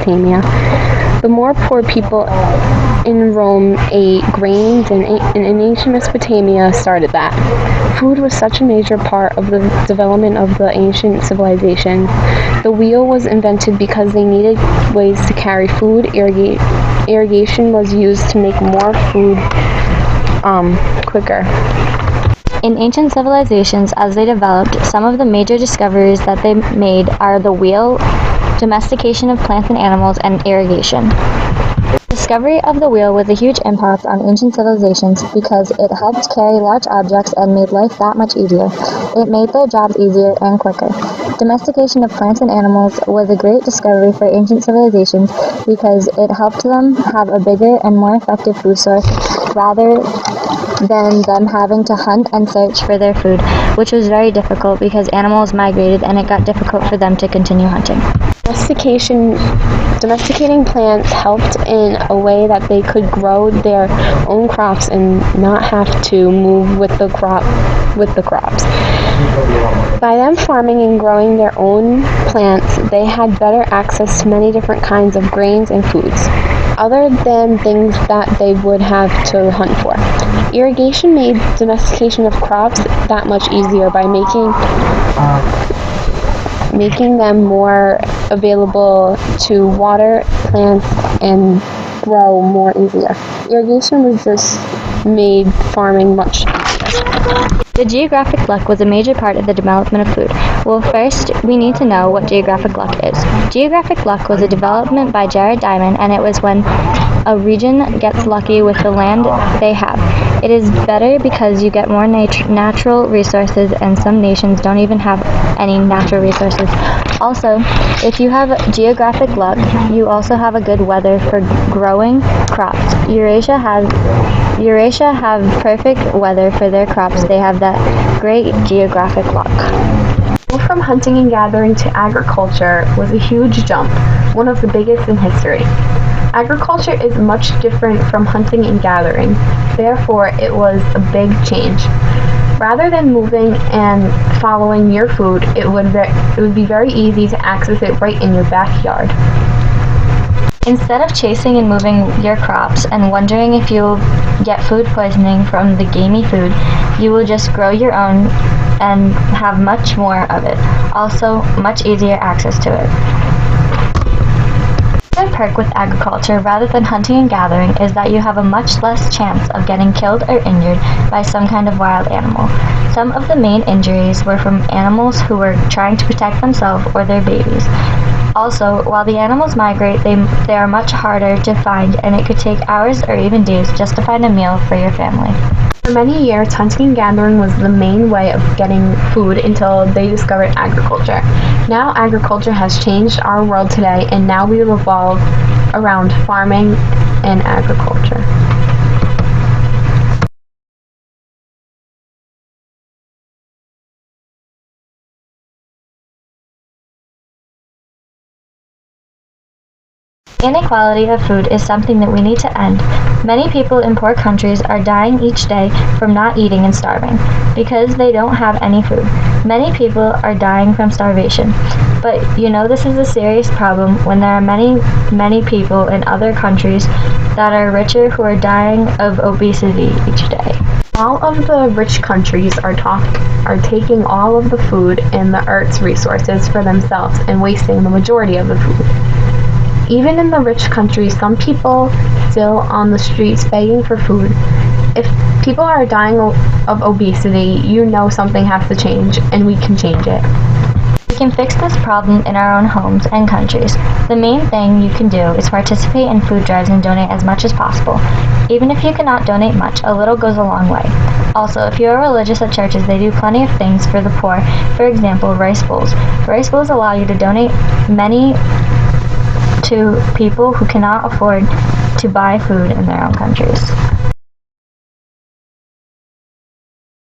Mesopotamia. The more poor people in Rome ate grains, and in ancient Mesopotamia started that. Food was such a major part of the development of the ancient civilization. The wheel was invented because they needed ways to carry food. Irrigation was used to make more food quicker. In ancient civilizations, as they developed, some of the major discoveries that they made are the wheel, domestication of plants and animals, and irrigation. The discovery of the wheel was a huge impact on ancient civilizations because it helped carry large objects and made life that much easier. It made their jobs easier and quicker. Domestication of plants and animals was a great discovery for ancient civilizations because it helped them have a bigger and more effective food source rather than them having to hunt and search for their food, which was very difficult because animals migrated and it got difficult for them to continue hunting. Domesticating plants helped in a way that they could grow their own crops and not have to move with the crops. By them farming and growing their own plants, they had better access to many different kinds of grains and foods, other than things that they would have to hunt for. Irrigation made domestication of crops that much easier by making them more available to water plants and grow more easier. Irrigation was just made farming much easier. The geographic luck was a major part of the development of food. Well, first, we need to know what geographic luck is. Geographic luck was a development by Jared Diamond, and it was when a region gets lucky with the land they have. It is better because you get more natural resources, and some nations don't even have any natural resources. Also, if you have geographic luck, you also have a good weather for growing crops. Eurasia have perfect weather for their crops. They have that great geographic luck. From hunting and gathering to agriculture was a huge jump, one of the biggest in history. Agriculture is much different from hunting and gathering, therefore it was a big change. Rather than moving and following your food, it would be very easy to access it right in your backyard. Instead of chasing and moving your crops and wondering if you'll get food poisoning from the gamey food, you will just grow your own and have much more of it. Also, much easier access to it. The perk with agriculture rather than hunting and gathering is that you have a much less chance of getting killed or injured by some kind of wild animal. Some of the main injuries were from animals who were trying to protect themselves or their babies. Also, while the animals migrate, they are much harder to find, and it could take hours or even days just to find a meal for your family. For many years, hunting and gathering was the main way of getting food until they discovered agriculture. Now agriculture has changed our world today, and now we revolve around farming and agriculture. Inequality of food is something that we need to end. Many people in poor countries are dying each day from not eating and starving because they don't have any food. Many people are dying from starvation. But this is a serious problem when there are many people in other countries that are richer who are dying of obesity each day. All of the rich countries are taking all of the food and the earth's resources for themselves and wasting the majority of the food. Even in the rich countries, some people still on the streets begging for food. If people are dying of obesity, something has to change, and we can change it. We can fix this problem in our own homes and countries. The main thing you can do is participate in food drives and donate as much as possible. Even if you cannot donate much, a little goes a long way. Also, if you are religious at churches, they do plenty of things for the poor. For example, rice bowls. Rice bowls allow you to donate many to people who cannot afford to buy food in their own countries.